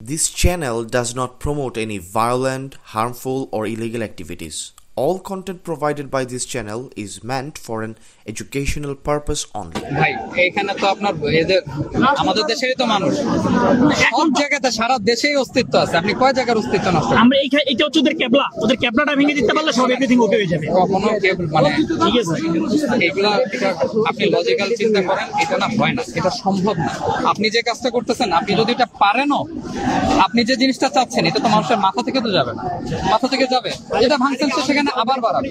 This channel does not promote any violent, harmful, or illegal activities. All content provided by this channel is meant for an educational purpose only. ভাই এখানে তো আপনার এদের আমাদের দেশেরই তো মানুষ সব জায়গাতে সারা দেশেই অস্তিত্ব আছে। আপনি কয় জায়গার অস্তিত্ব নষ্ট আমরা এটা হচ্ছে ওদের ক্যাবলাটা ভেঙে দিতে পারলে সব এভরিথিং ওকে হয়ে যাবে। কখনো মানে ঠিক আছে, এগুলা আপনি লজিক্যাল চিন্তা করেন, এটা না হয় না, এটা সম্ভব না। আপনি যে কাজটা করতেছেন, আপনি যদি এটা পারেনও, আপনি যে জিনিসটা চাচ্ছেন এটা তো মানুষের মাথা থেকে তো যাবে না, মাথা থেকে যাবে এটা ভাঙছেন তো সেখানে আবার বাড়াবে।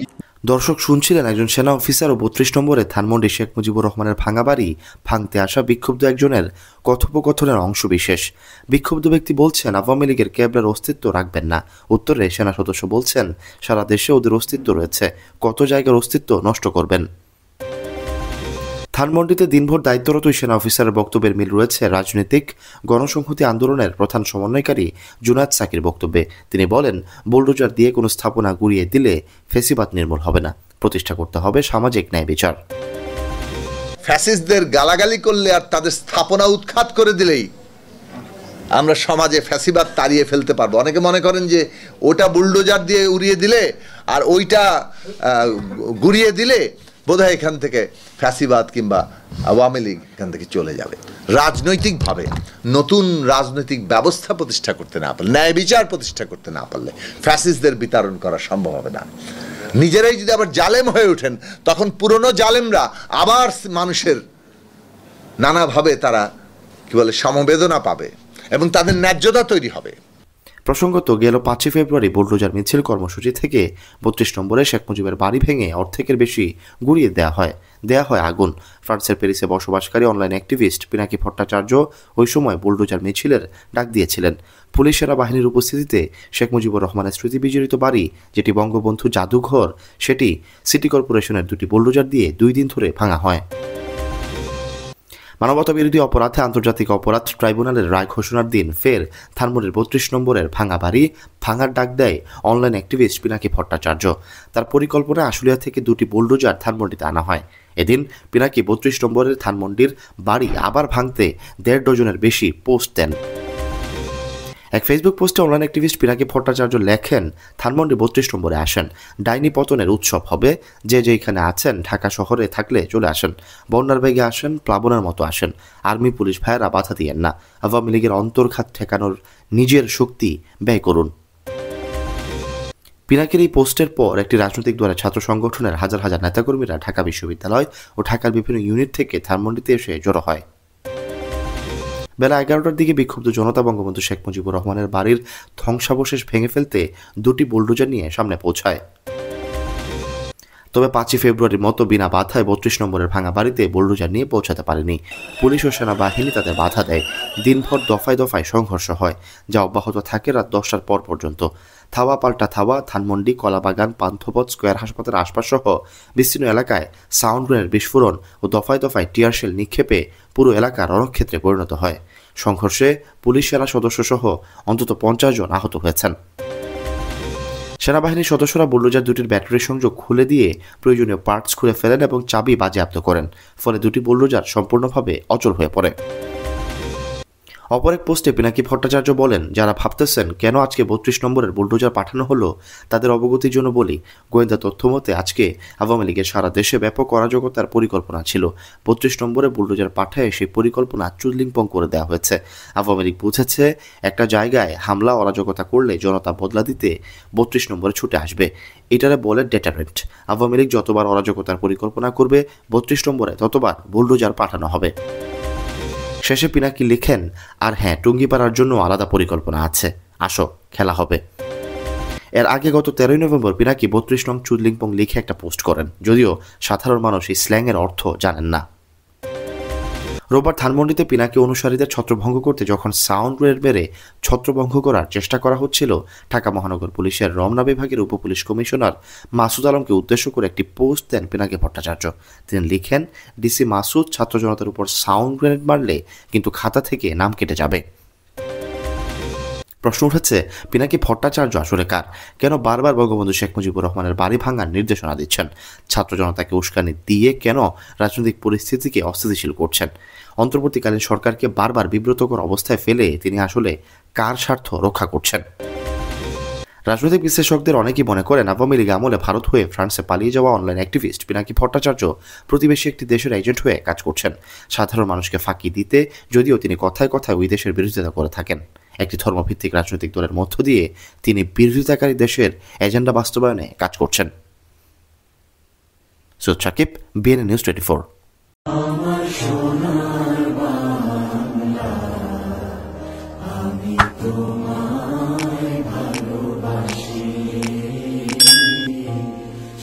দর্শক শুনছিলেন একজন সেনা অফিসার ও ৩২ নম্বরে ধানমন্ডি শেখ মুজিবুর রহমানের ভাঙা বাড়ি ভাঙতে আসা বিক্ষুব্ধ একজনের কথোপকথনের অংশবিশেষ। বিক্ষুব্ধ ব্যক্তি বলছেন আওয়ামী লীগের ক্যাবলার অস্তিত্ব রাখবেন না। উত্তরে সেনা সদস্য বলছেন সারা দেশে ওদের অস্তিত্ব রয়েছে, কত জায়গার অস্তিত্ব নষ্ট করবেন। ধানমন্ডিতে দিনভর দায়িত্বরত সেনা অফিসারের বক্তব্যের মিল রয়েছে রাজনৈতিক গণসংহতি আন্দোলনের প্রধান সমন্বয়কারী জুনায়েদ সাকির বক্তব্যে। তিনি বলেন, বুলডোজার দিয়ে কোনো স্থাপনা গুঁড়িয়ে দিলে ফ্যাসিবাদ নির্মূল হবে না, প্রতিষ্ঠা করতে হবে সামাজিক ন্যায় বিচার। ফ্যাসিস্টদের গালাগালি করলে আর তাদের স্থাপনা উৎখাত করে দিলেই আমরা সমাজে ফ্যাসিবাদ তাড়িয়ে ফেলতে পারবো। অনেকে মনে করেন যে ওটা বুলডোজার দিয়ে উড়িয়ে দিলে আর ওইটা গুঁড়িয়ে দিলে বোধহয় এখান থেকে ফ্যাসিবাদ কিংবা আওয়ামী লীগ এখান থেকে চলে যাবে। রাজনৈতিকভাবে নতুন রাজনৈতিক ব্যবস্থা প্রতিষ্ঠা করতে না পারলে, ন্যায় বিচার প্রতিষ্ঠা করতে না পারলে ফ্যাসিস্টদের বিতাড়ন করা সম্ভব হবে না। নিজেরাই যদি আবার জালেম হয়ে ওঠেন, তখন পুরনো জালেমরা আবার মানুষের নানাভাবে তারা কি বলে সমবেদনা পাবে এবং তাদের ন্যায্যতা তৈরি হবে। প্রসঙ্গত গেল ৫ ফেব্রুয়ারি বুলডোজার মিছিল কর্মসূচি থেকে ৩২ নম্বরে শেখ মুজিবের বাড়ি ভেঙে অর্ধেকের বেশি গুঁড়িয়ে দেয়া হয় আগুন। ফ্রান্সের প্যারিসে বসবাসকারী অনলাইন অ্যাক্টিভিস্ট পিনাকি ভট্টাচার্য ওই সময় বুলডোজার মিছিলের ডাক দিয়েছিলেন। পুলিশ সেনাবাহিনীর উপস্থিতিতে শেখ মুজিবুর রহমানের স্মৃতি বিজড়িত বাড়ি, যেটি বঙ্গবন্ধু জাদুঘর, সেটি সিটি কর্পোরেশনের 2টি বুলডোজার দিয়ে 2 দিন ধরে ভাঙা হয়। মানবতা বিরোধী অপরাধে আন্তর্জাতিক অপরাধ ট্রাইব্যুনালের রায় ঘোষণার দিন ফের ধানমন্ডির ৩২ নম্বরের ভাঙা বাড়ি ভাঙার ডাক দেয় অনলাইন অ্যাক্টিভিস্ট পিনাকি ভট্টাচার্য। তার পরিকল্পনায় আশুলিয়া থেকে 2টি বুলডোজার ধানমন্ডিতে আনা হয়। এদিন পিনাকি ৩২ নম্বরের ধানমন্ডির বাড়ি আবার ভাঙতে 1.5 ডজনের বেশি পোস্ট দেন। এক ফেসবুক পোস্টে অনলাইন অ্যাক্টিভিস্ট পিনাকি ভট্টাচার্য লেখেন, ধানমন্ডি ৩২ নম্বরে আসেন, ডাইনি পতনের উৎসব হবে, যে যেখানে আছেন ঢাকা শহরে থাকলে চলে আসেন, বন্যার বেগে আসেন, প্লাবনের মতো আসেন, আর্মি পুলিশ ভাইয়েরা বাধা দিয়েন না, আওয়ামী লীগের অন্তর্ঘাত ঠেকানোর নিজের শক্তি ব্যয় করুন। পিনাকির এই পোস্টের পর একটি রাজনৈতিক দলের ছাত্র সংগঠনের হাজার হাজার নেতাকর্মীরা ঢাকা বিশ্ববিদ্যালয় ও ঢাকার বিভিন্ন ইউনিট থেকে ধানমন্ডিতে এসে জড়ো হয়। বেলা 11টার দিকে বিক্ষুব্ধ জনতা বঙ্গবন্ধু শেখ মুজিবুর রহমানের বাড়ির ধ্বংসাবশেষ ভেঙে ফেলতে 2টি বুলডোজার নিয়ে সামনে পৌঁছায়। তবে 5 ফেব্রুয়ারির মতো বিনা বাধায় ৩২ নম্বরের ভাঙা বাড়িতে বুলডোজার নিয়ে পৌঁছাতে পারেনি। পুলিশ ও সেনাবাহিনী তাদের বাধা দেয়। দিনভর দফায় দফায় সংঘর্ষ হয়, যা অব্যাহত থাকে রাত 10টার পর পর্যন্ত। থাওয়া পাল্টা থাওয়া ধানমন্ডি, কলাবাগান, পান্থপথ, স্কয়ার হাসপাতালের আশপাশ সহ বিস্তীর্ণ এলাকায় সাউন্ড গ্রেনেড বিস্ফোরণ ও দফায় দফায় টিয়ারশেল নিক্ষেপে পুরো এলাকা রণক্ষেত্রে পরিণত হয়। সংঘর্ষে পুলিশ সেনা সদস্য সহ অন্তত 50 জন আহত হয়েছেন। সেনাবাহিনীর সদস্যরা বুলডোজার 2টির ব্যাটারি সংযোগ খুলে দিয়ে প্রয়োজনীয় পার্টস খুলে ফেলেন এবং চাবি বাজেয়াপ্ত করেন। ফলে 2টি বুলডোজার সম্পূর্ণভাবে অচল হয়ে পড়ে। অপর এক পোস্টে পিনাকি ভট্টাচার্য বলেন, যারা ভাবতেছেন কেন আজকে ৩২ নম্বরের বুলডোজার পাঠানো হলো, তাদের অবগতির জন্য বলি, গোয়েন্দা তথ্য মতে আজকে আওয়ামী লীগের সারা দেশে ব্যাপক অরাজকতার পরিকল্পনা ছিল। ৩২ নম্বরে বুলডোজার পাঠায় সেই পরিকল্পনা চুদলিংপং করে দেওয়া হয়েছে। আওয়ামী লীগ বুঝেছে একটা জায়গায় হামলা অরাজকতা করলে জনতা বদলা দিতে ৩২ নম্বরে ছুটে আসবে। এটারে বলে ডেটারেন্ট। আওয়ামী লীগ যতবার অরাজকতার পরিকল্পনা করবে, ৩২ নম্বরে ততবার বুলডোজার পাঠানো হবে। শেষে পিনাকি লিখেন, আর হ্যাঁ, টুঙ্গিপাড়ার জন্য আলাদা পরিকল্পনা আছে, আসো খেলা হবে। এর আগে গত 13 নভেম্বর পিনাকি ৩২ নং চুদলিংপং লিখে একটা পোস্ট করেন, যদিও সাধারণ মানুষ এই স্ল্যাংয়ের অর্থ জানেন না। রোববার ধানমন্ডিতে পিনাকি অনুসারীদের ছত্রভঙ্গ করতে যখন সাউন্ড গ্রেনেড মেরে ছত্রভঙ্গ করার চেষ্টা করা হচ্ছিল, ঢাকা মহানগর পুলিশের রমনা বিভাগের উপপুলিশ কমিশনার মাসুদ আলমকে উদ্দেশ্য করে একটি পোস্ট দেন পিনাকি ভট্টাচার্য। তিনি লিখেন, ডিসি মাসুদ ছাত্র জনতার উপর সাউন্ড গ্রেনেড মারলে কিন্তু খাতা থেকে নাম কেটে যাবে। প্রশ্ন উঠেছে, পিনাকি ভট্টাচার্য আসলে কার? কেন বারবার বঙ্গবন্ধু শেখ মুজিবুর রহমানের বাড়ি ভাঙার নির্দেশনা দিচ্ছেন? ছাত্র জনতাকে উস্কানি দিয়ে কেন রাজনৈতিক পরিস্থিতিকে অস্থিতিশীল করছেন? অন্তর্বর্তীকালীন সরকারকে বারবার বিব্রতকর অবস্থায় ফেলে তিনি আসলে কার স্বার্থ রক্ষা করছেন? রাজনৈতিক বিশ্লেষকদের অনেকেই মনে করেন আওয়ামী লীগ আমলে ভারত হয়ে ফ্রান্সে পালিয়ে যাওয়া অনলাইন অ্যাক্টিভিস্ট পিনাকি ভট্টাচার্য প্রতিবেশী একটি দেশের এজেন্ট হয়ে কাজ করছেন, সাধারণ মানুষকে ফাঁকি দিতে, যদিও তিনি কথায় কথায় ওই দেশের বিরোধিতা করে থাকেন। একটি ধর্মভিত্তিক রাজনৈতিক দলের মধ্য দিয়ে তিনি বিরোধিতাকারী দেশের এজেন্ডা বাস্তবায়নে কাজ করছেন। Syed Sakib, BNN news 24।